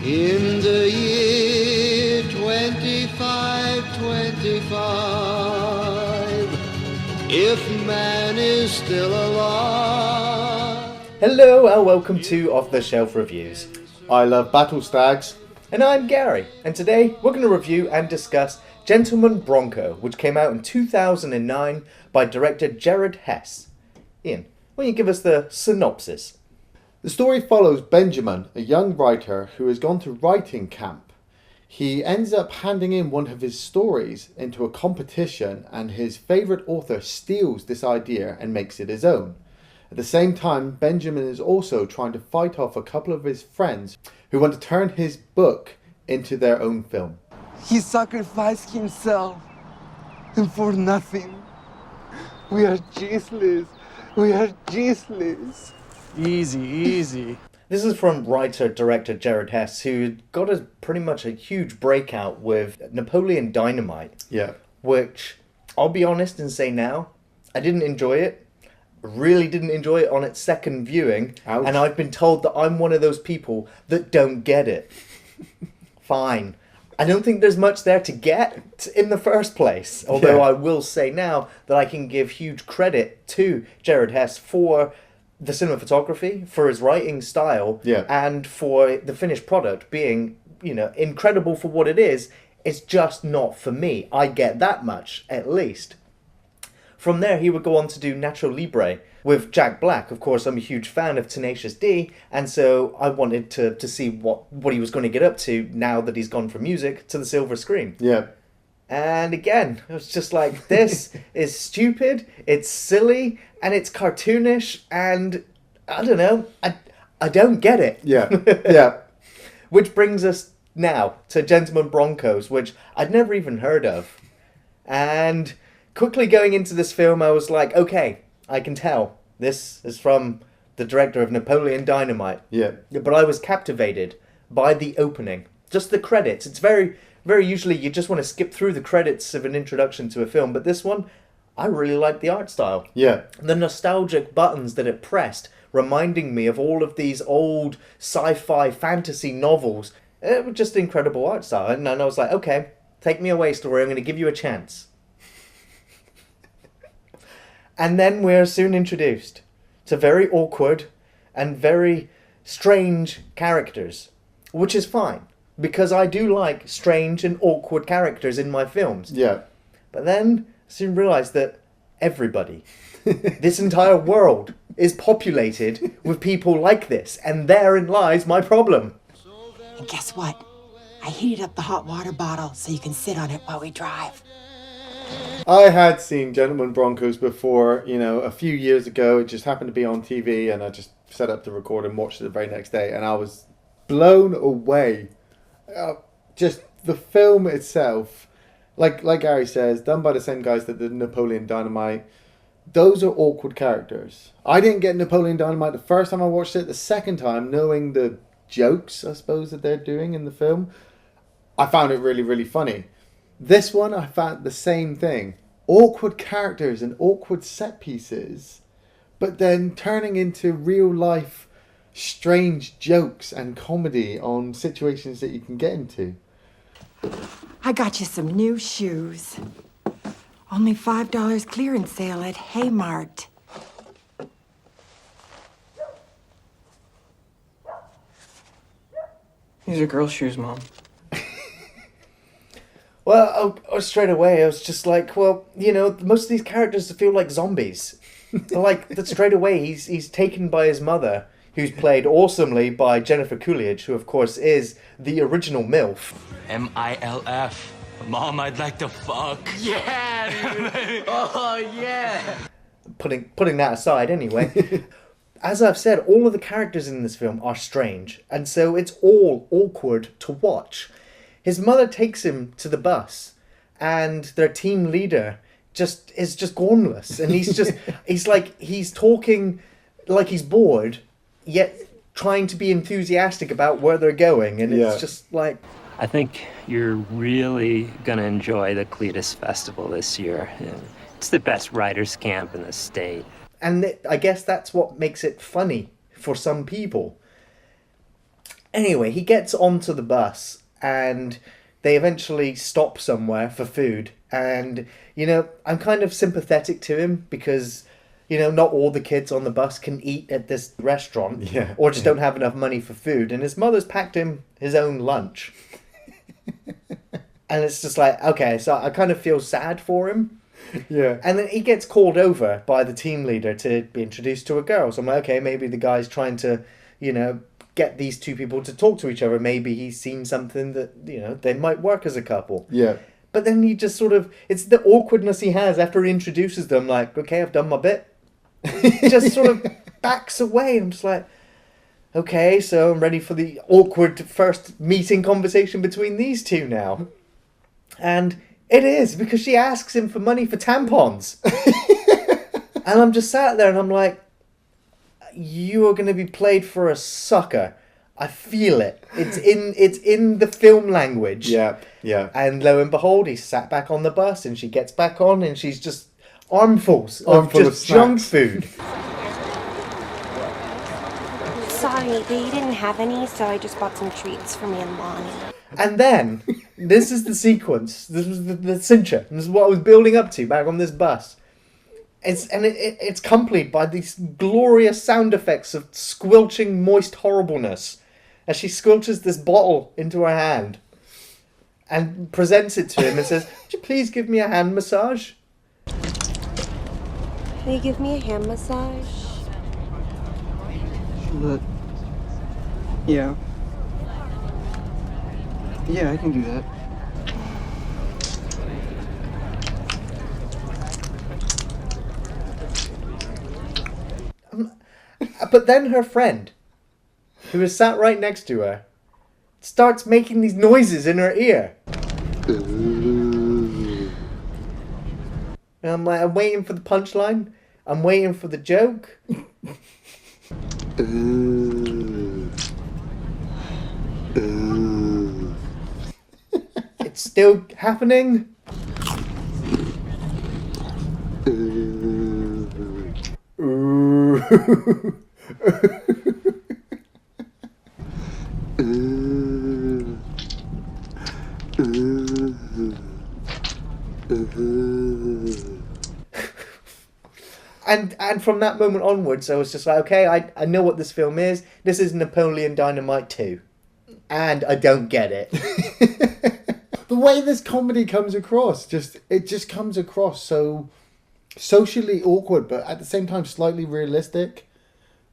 In the year 2525, if man is still alive. Hello and welcome to Off the Shelf Reviews. I love battle stags. And I'm Gary, and today we're going to review and discuss Gentleman Bronco, which came out in 2009 by director Jared Hess. Ian, why don't you give us the synopsis? The story follows Benjamin, a young writer who has gone to writing camp. He ends up handing in one of his stories into a competition, and his favourite author steals this idea and makes it his own. At the same time, Benjamin is also trying to fight off a couple of his friends who want to turn his book into their own film. He sacrificed himself, and for nothing. We are useless. We are useless. Easy. This is from writer-director Jared Hess, who got pretty much a huge breakout with Napoleon Dynamite. Yeah. Which, I'll be honest and say now, I didn't enjoy it. Really didn't enjoy it on its second viewing. Ouch. And I've been told that I'm one of those people that don't get it. Fine. I don't think there's much there to get in the first place. Although I will say now that I can give huge credit to Jared Hess for the cinematography, for his writing style, and for the finished product being, incredible for what it is. It's just not for me. I get that much, at least. From there, he would go on to do Nacho Libre with Jack Black. Of course, I'm a huge fan of Tenacious D, and so I wanted to see what he was going to get up to now that he's gone from music to the silver screen. Yeah. And again, it was just like, this is stupid, it's silly, and it's cartoonish, and I don't know, I don't get it. Yeah. Which brings us now to Gentleman Broncos, which I'd never even heard of. And quickly going into this film, I was like, okay, I can tell this is from the director of Napoleon Dynamite. Yeah. But I was captivated by the opening. Just the credits. It's very usually you just want to skip through the credits of an introduction to a film, but this one, I really liked the art style. Yeah. The nostalgic buttons that it pressed, reminding me of all of these old sci-fi fantasy novels. It was just incredible art style. And I was like, okay, take me away, story. I'm going to give you a chance. And then we're soon introduced to very awkward and very strange characters, which is fine, because I do like strange and awkward characters in my films. Yeah. But then I soon realised that everybody, this entire world, is populated with people like this, and therein lies my problem. And guess what? I heated up the hot water bottle so you can sit on it while we drive. I had seen Gentleman Broncos before, a few years ago. It just happened to be on TV, and I just set up to record and watched it the very next day, and I was blown away. Just the film itself, like Gary says, done by the same guys that did Napoleon Dynamite. Those are awkward characters. I didn't get Napoleon Dynamite the first time I watched it. The second time, knowing the jokes, I suppose, that they're doing in the film, I found it really, really funny. This one, I found the same thing. Awkward characters and awkward set pieces, but then turning into real life strange jokes and comedy on situations that you can get into. I got you some new shoes. Only $5 clearance sale at Haymart. These are girl shoes, Mom. Well, straight away, I was just like, well, most of these characters feel like zombies. Like, that straight away, he's taken by his mother, who's played awesomely by Jennifer Coolidge, who, of course, is the original MILF. MILF. Mom, I'd like to fuck. Yeah, dude. Oh, yeah. Putting that aside, anyway. As I've said, all of the characters in this film are strange, and so it's all awkward to watch. His mother takes him to the bus, and their team leader is just gormless, and he's talking like he's bored, yet trying to be enthusiastic about where they're going, and it's just like, I think you're really going to enjoy the Cletus Festival this year. It's the best writers' camp in the state. And I guess that's what makes it funny for some people. Anyway, he gets onto the bus and they eventually stop somewhere for food. And, you know, I'm kind of sympathetic to him because, you know, not all the kids on the bus can eat at this restaurant or just don't have enough money for food. And his mother's packed him his own lunch. And it's just like, okay, so I kind of feel sad for him. Yeah. And then he gets called over by the team leader to be introduced to a girl. So I'm like, okay, maybe the guy's trying to, you know, get these two people to talk to each other. Maybe he's seen something that, you know, they might work as a couple. Yeah. But then he just sort of, it's the awkwardness he has after he introduces them, like, okay, I've done my bit. He just sort of backs away. I'm just like, okay, so I'm ready for the awkward first meeting conversation between these two now. And it is, because she asks him for money for tampons. And I'm just sat there and I'm like, you are going to be played for a sucker. I feel it. It's in the film language. Yeah, yeah. And lo and behold, he's sat back on the bus and she gets back on and she's just armfuls of Armful just of junk snacks. food. Sorry, they didn't have any, so I just bought some treats for me and Lonnie. And then, this is the sequence. This was the cincher. This is what I was building up to back on this bus. It's accompanied by these glorious sound effects of squelching moist horribleness as she squelches this bottle into her hand and presents it to him and says, "Would you please give me a hand massage?" Can you give me a hand massage? But, yeah. Yeah, I can do that. But then her friend, who is sat right next to her, starts making these noises in her ear. And I'm like, I'm waiting for the punchline. I'm waiting for the joke. It's still happening. And from that moment onwards, I was just like, okay, I know what this film is. This is Napoleon Dynamite 2. And I don't get it. The way this comedy comes across, it just comes across so socially awkward, but at the same time slightly realistic.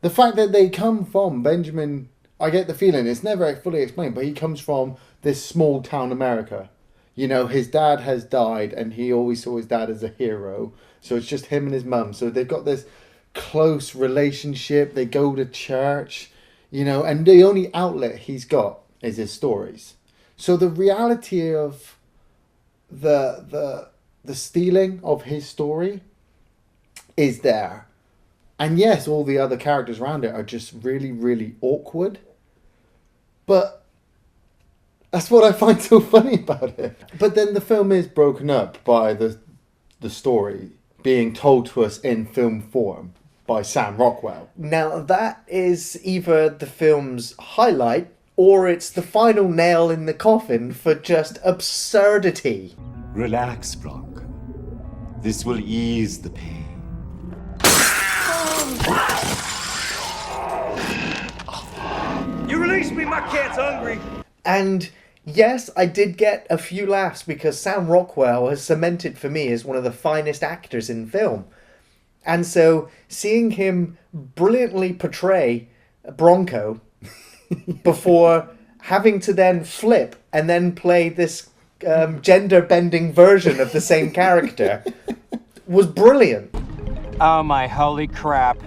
The fact that they come from Benjamin, I get the feeling, it's never fully explained, but he comes from this small town America. You know, his dad has died and he always saw his dad as a hero. So it's just him and his mum. So they've got this close relationship. They go to church, you know, and the only outlet he's got is his stories. So the reality of the stealing of his story is there. And yes, all the other characters around it are just really, really awkward. But that's what I find so funny about it. But then the film is broken up by the story being told to us in film form by Sam Rockwell. Now, that is either the film's highlight or it's the final nail in the coffin for just absurdity. Relax, Brock. This will ease the pain. You release me, my cat's hungry. And yes, I did get a few laughs because Sam Rockwell has cemented for me as one of the finest actors in film. And so seeing him brilliantly portray Bronco before having to then flip and then play this gender-bending version of the same character was brilliant. Oh my holy crap.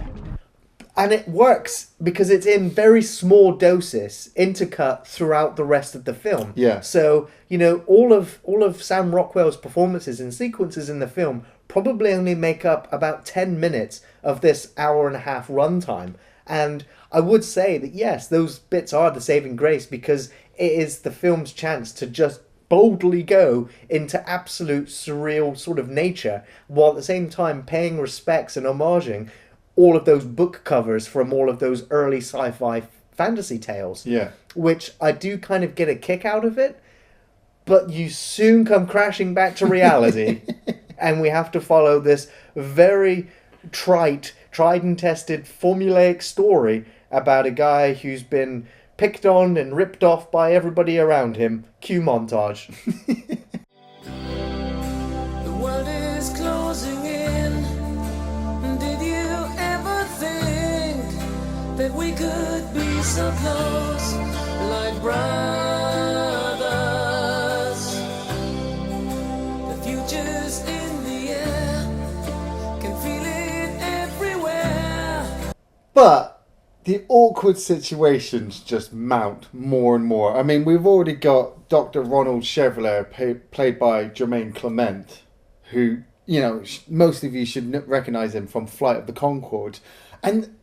And it works because it's in very small doses, intercut throughout the rest of the film. Yeah. So, you know, all of Sam Rockwell's performances and sequences in the film probably only make up about 10 minutes of this hour and a half runtime. And I would say that, yes, those bits are the saving grace because it is the film's chance to just boldly go into absolute surreal sort of nature while at the same time paying respects and homaging all of those book covers from all of those early sci-fi fantasy tales. Yeah. Which I do kind of get a kick out of it, but you soon come crashing back to reality, and we have to follow this very tried and tested, formulaic story about a guy who's been picked on and ripped off by everybody around him. Cue montage. The world is closing in. Did you ever think that we could be so close, like brothers? The future's in the air, can feel it everywhere. But the awkward situations just mount more and more. I mean, we've already got Dr. Ronald Chevalier, played by Jemaine Clement, who, you know, most of you should recognise him from Flight of the Conchords. And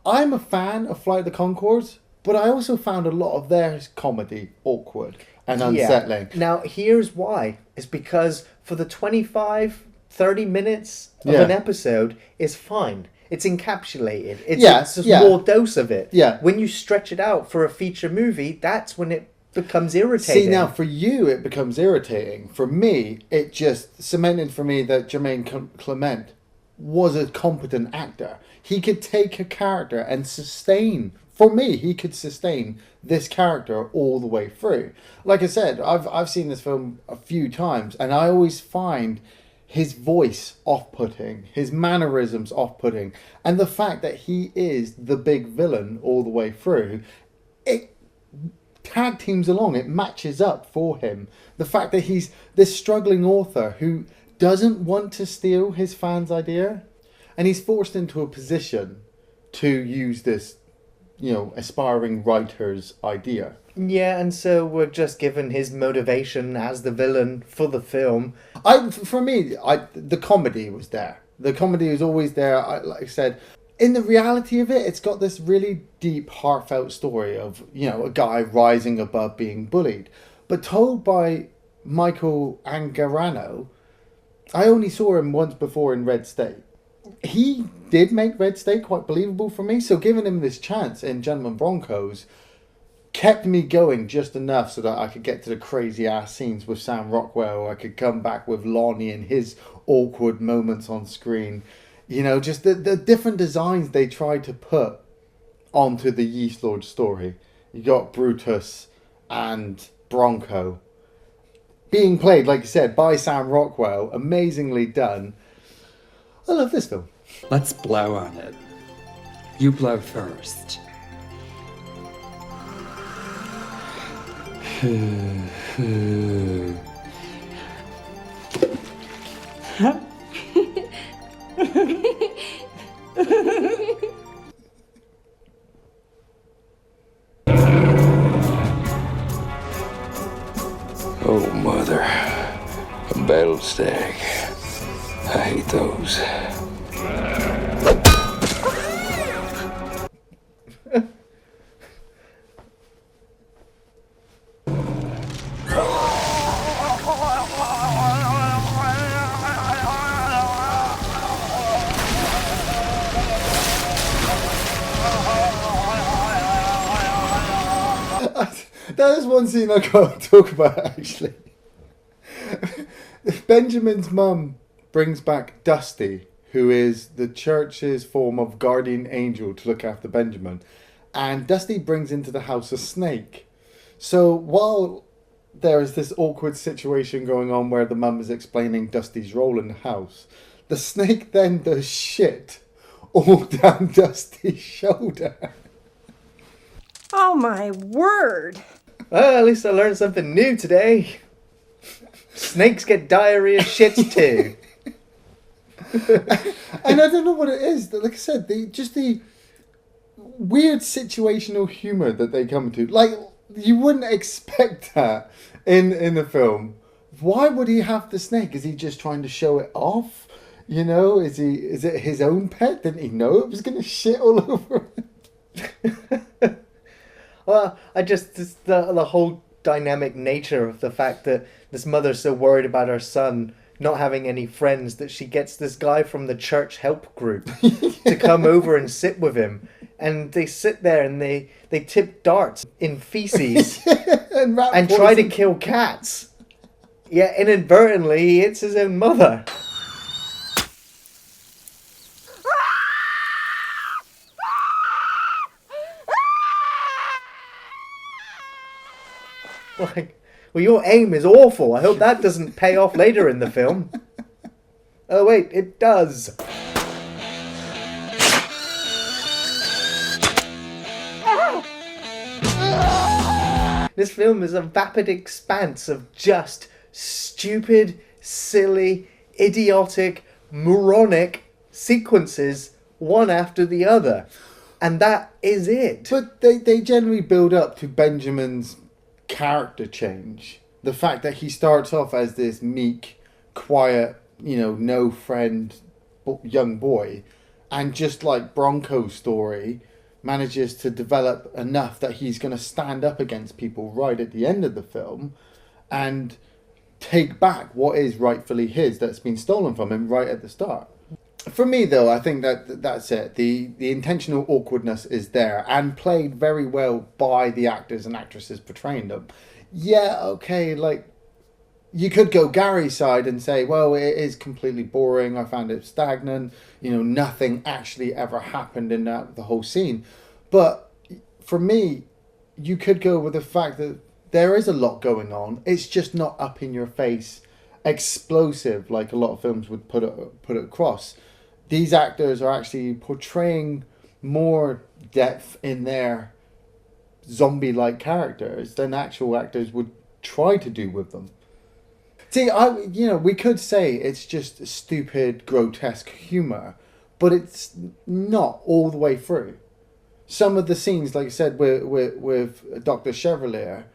I'm a fan of Flight of the Conchords, but I also found a lot of their comedy awkward and unsettling. Yeah. Now, here's why. It's because for the 25, 30 minutes of an episode is fine. It's encapsulated. It's a small dose of it. Yeah. When you stretch it out for a feature movie, that's when it becomes irritating. See, now for you, it becomes irritating. For me, it just cemented for me that Jemaine Clement was a competent actor. He could take a character and sustain. For me, he could sustain this character all the way through. Like I said, I've seen this film a few times, and I always find his voice off-putting, his mannerisms off-putting, and the fact that he is the big villain all the way through, it tag teams along, it matches up for him. The fact that he's this struggling author who doesn't want to steal his fans' idea, and he's forced into a position to use this, you know, aspiring writer's idea. Yeah, and so we're just given his motivation as the villain for the film. For me, the comedy was there. The comedy was always there. Like I said, in the reality of it, it's got this really deep, heartfelt story of, you know, a guy rising above being bullied. But told by Michael Angarano, I only saw him once before in Red State. He did make Red State quite believable for me, so giving him this chance in Gentlemen Broncos kept me going just enough so that I could get to the crazy ass scenes with Sam Rockwell. I could come back with Lonnie and his awkward moments on screen. You know, just the different designs they tried to put onto the Yeast Lord story. You got Brutus and Bronco being played, like you said, by Sam Rockwell. Amazingly done. I love this film. Let's blow on it. You blow first. Oh, mother. A battle stag. I hate those. That is one scene I got to talk about, actually. Benjamin's mum brings back Dusty, who is the church's form of guardian angel to look after Benjamin. And Dusty brings into the house a snake. So while there is this awkward situation going on where the mum is explaining Dusty's role in the house, the snake then does shit all down Dusty's shoulder. Oh my word! Well, at least I learned something new today. Snakes get diarrhea shits too. And I don't know what it is. Like I said, the weird situational humour that they come to. Like, you wouldn't expect that in the film. Why would he have the snake? Is he just trying to show it off? You know, is it his own pet? Didn't he know it was going to shit all over him? Well, the whole dynamic nature of the fact that this mother's so worried about her son not having any friends that she gets this guy from the church help group to come over and sit with him. and they sit there and they tip darts in feces and try to kill cats. Yeah, inadvertently he hits his own mother. Like, well, your aim is awful. I hope that doesn't pay off later in the film. Oh wait, it does. This film is a vapid expanse of just stupid, silly, idiotic, moronic sequences, one after the other. And that is it. But they generally build up to Benjamin's character change. The fact that he starts off as this meek, quiet, no friend young boy, and just like Bronco's story, manages to develop enough that he's going to stand up against people right at the end of the film and take back what is rightfully his that's been stolen from him right at the start. For me, though, I think that's it. The intentional awkwardness is there and played very well by the actors and actresses portraying them. Yeah, okay, like, you could go Gary's side and say, well, it is completely boring. I found it stagnant. Nothing actually ever happened in the whole scene. But for me, you could go with the fact that there is a lot going on. It's just not up in your face, explosive, like a lot of films would put it across. These actors are actually portraying more depth in their zombie-like characters than actual actors would try to do with them. See, we could say it's just stupid, grotesque humor, but it's not all the way through. Some of the scenes, like I said, with Dr. Chevalier,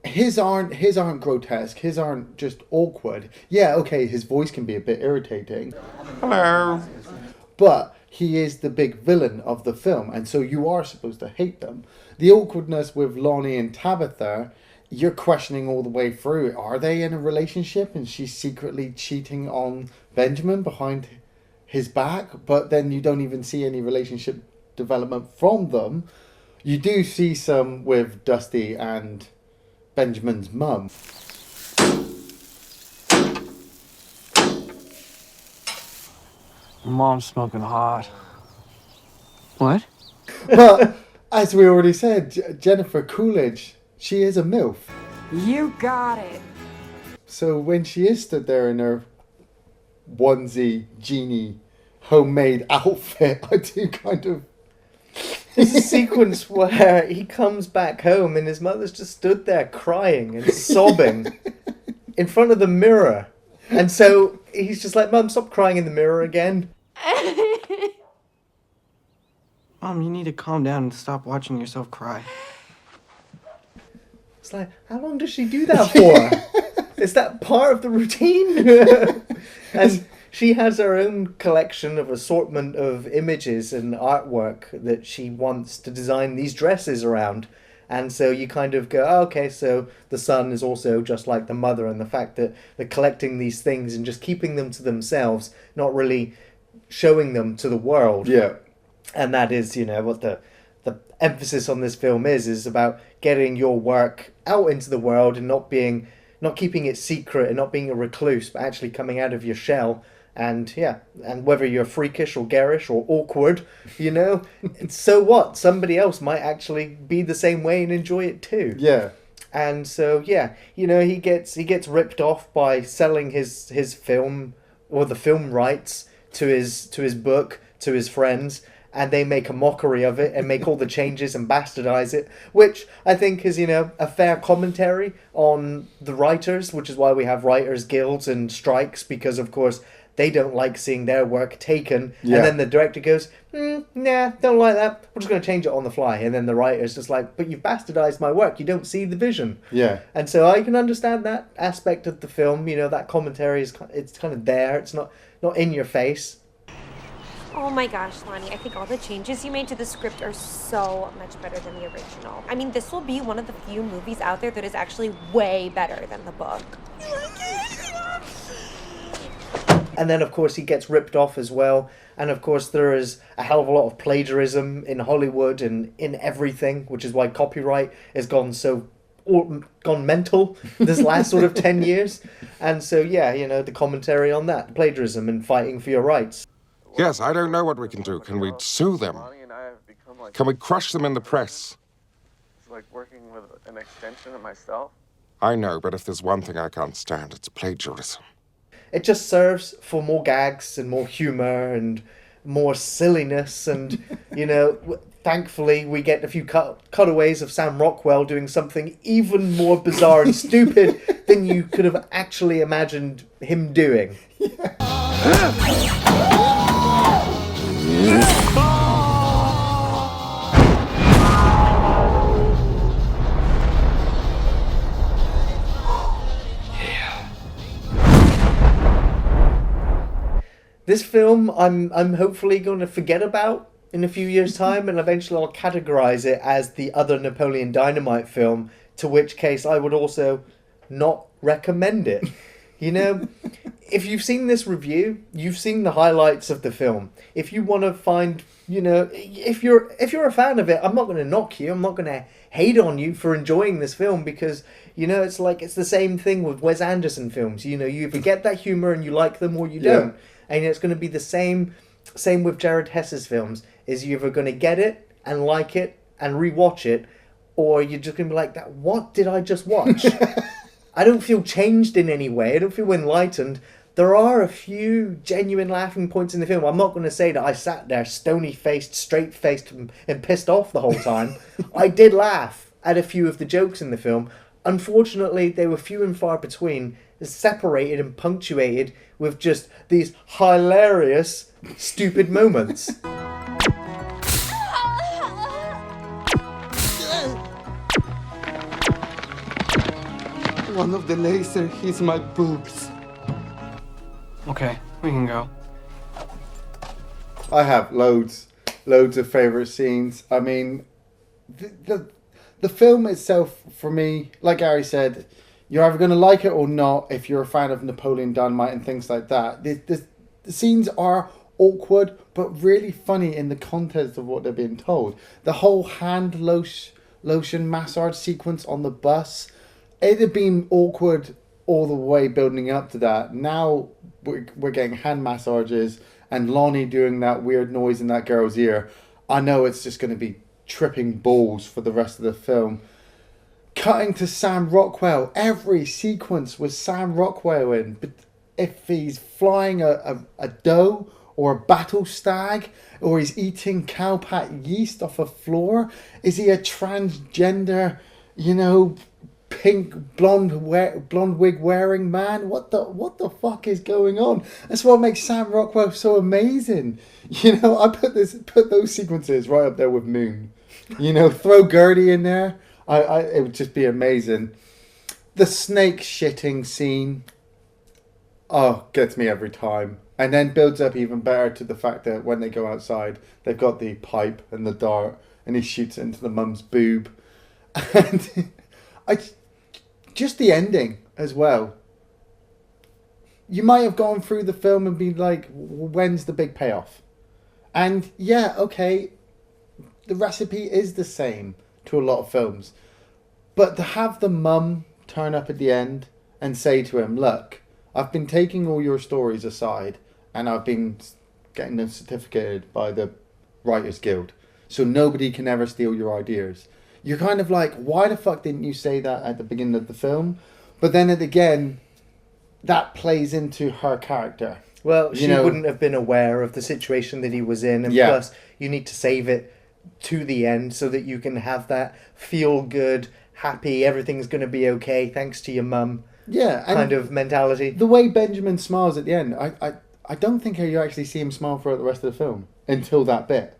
his aren't grotesque, his aren't just awkward. Yeah, okay, his voice can be a bit irritating. Hello. But he is the big villain of the film, and so you are supposed to hate them. The awkwardness with Lonnie and Tabitha, you're questioning all the way through. Are they in a relationship and she's secretly cheating on Benjamin behind his back? But then you don't even see any relationship development from them. You do see some with Dusty and Benjamin's mum. Mom's smoking hot. What? But as we already said, Jennifer Coolidge, she is a MILF. You got it. So when she is stood there in her onesie, genie, homemade outfit, I do kind of... There's a sequence where he comes back home and his mother's just stood there crying and sobbing in front of the mirror. And so he's just like, Mum, stop crying in the mirror again. Mom, you need to calm down and stop watching yourself cry. It's like, how long does she do that for? Is that part of the routine? And she has her own collection of assortment of images and artwork that she wants to design these dresses around. And so you kind of go, oh, okay, so the son is also just like the mother, and the fact that they're collecting these things and just keeping them to themselves, not really showing them to the world. Yeah. And that is, what the emphasis on this film is about getting your work out into the world and not keeping it secret and not being a recluse, but actually coming out of your shell. And and whether you're freakish or garish or awkward, so what? Somebody else might actually be the same way and enjoy it too. Yeah. And so he gets ripped off by selling his film or the film rights to his book to his friends, and they make a mockery of it and make all the changes and bastardize it, which I think is a fair commentary on the writers, which is why we have writers guilds and strikes, because of course they don't like seeing their work taken. Yeah. And then the director goes, nah, don't like that. We're just going to change it on the fly. And then the writer's just like, but you've bastardized my work. You don't see the vision. Yeah. And so I can understand that aspect of the film. That commentary it's kind of there. It's not in your face. Oh my gosh, Lonnie, I think all the changes you made to the script are so much better than the original. I mean, this will be one of the few movies out there that is actually way better than the book. And then, of course, he gets ripped off as well. And, of course, there is a hell of a lot of plagiarism in Hollywood and in everything, which is why copyright has gone mental this last sort of 10 years. And so, yeah, you know, the commentary on that, plagiarism and fighting for your rights. Yes, I don't know what we can do. Can we sue them? Can we crush them in the press? It's like working with an extension of myself. I know, but if there's one thing I can't stand, it's plagiarism. It just serves for more gags and more humour and more silliness. And, you know, thankfully we get a few cutaways of Sam Rockwell doing something even more bizarre and stupid than you could have actually imagined him doing. This film, I'm hopefully going to forget about in a few years' time, and eventually I'll categorize it as the other Napoleon Dynamite film, to which case I would also not recommend it. You know, if you've seen this review, you've seen the highlights of the film. If you want to find, you know, if you're a fan of it, I'm not going to knock you. I'm not going to hate on you for enjoying this film, because, you know, it's the same thing with Wes Anderson films. You know, you either get that humor and you like them or you don't. And it's going to be the same with Jared Hess's films. Is you're either going to get it and like it and rewatch it, or you're just going to be like, "That what did I just watch?" I don't feel changed in any way. I don't feel enlightened. There are a few genuine laughing points in the film. I'm not going to say that I sat there stony-faced, straight-faced and pissed off the whole time. I did laugh at a few of the jokes in the film. Unfortunately, they were few and far between, separated and punctuated with just these hilarious, stupid moments. One of the laser hits my boobs. Okay, we can go. I have loads of favourite scenes. I mean, the film itself, for me, like Gary said, you're either going to like it or not if you're a fan of Napoleon Dynamite and things like that. The scenes are awkward, but really funny in the context of what they're being told. The whole hand lotion massage sequence on the bus, it had been awkward all the way building up to that. Now we're getting hand massages and Lonnie doing that weird noise in that girl's ear. I know it's just going to be tripping balls for the rest of the film. Cutting to Sam Rockwell. Every sequence was Sam Rockwell in. But if he's flying a doe or a battle stag, or he's eating cowpat yeast off a floor, is he a transgender, you know, pink blonde wig wearing man? What the fuck is going on? That's what makes Sam Rockwell so amazing. You know, I put those sequences right up there with Moon. You know, throw Gertie in there. It would just be amazing. The snake shitting scene, gets me every time. And then builds up even better to the fact that when they go outside, they've got the pipe and the dart, and he shoots it into the mum's boob. And just the ending as well. You might have gone through the film and been like, when's the big payoff? And yeah, okay, the recipe is the same to a lot of films. But to have the mum turn up at the end and say to him, look, I've been taking all your stories aside and I've been getting them certificated by the Writers Guild, so nobody can ever steal your ideas. You're kind of like, why the fuck didn't you say that at the beginning of the film? But then again, that plays into her character. Well, she wouldn't have been aware of the situation that he was in, and plus you need to save it to the end so that you can have that feel good, happy, everything's going to be okay thanks to your mum kind of mentality. The way Benjamin smiles at the end, I don't think you actually see him smile throughout the rest of the film until that bit,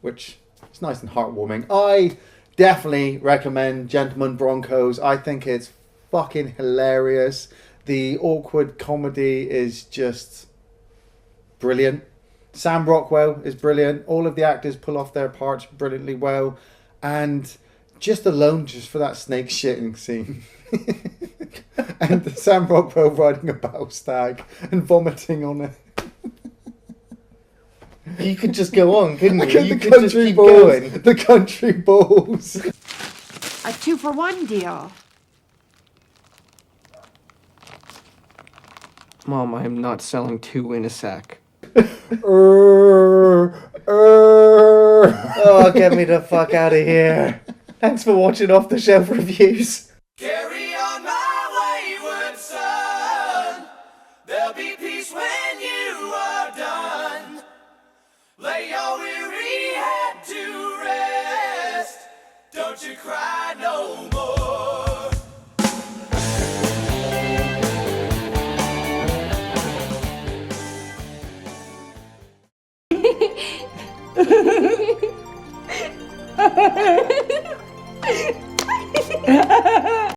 which is nice and heartwarming. I definitely recommend Gentlemen Broncos. I think it's fucking hilarious. The awkward comedy is just brilliant. Sam Rockwell is brilliant. All of the actors pull off their parts brilliantly well. And just for that snake shitting scene. and Sam Rockwell riding a battle stag and vomiting on it. You could just go on, couldn't you? You The could just keep balls, going. the country balls. A 2-for-1 deal. Mom, I am not selling 2 in a sack. Oh, get me the fuck out of here. Thanks for watching Off the Shelf Reviews. Carry on my wayward son. There'll be peace when you are done. Lay your weary head to rest. Don't you cry no more.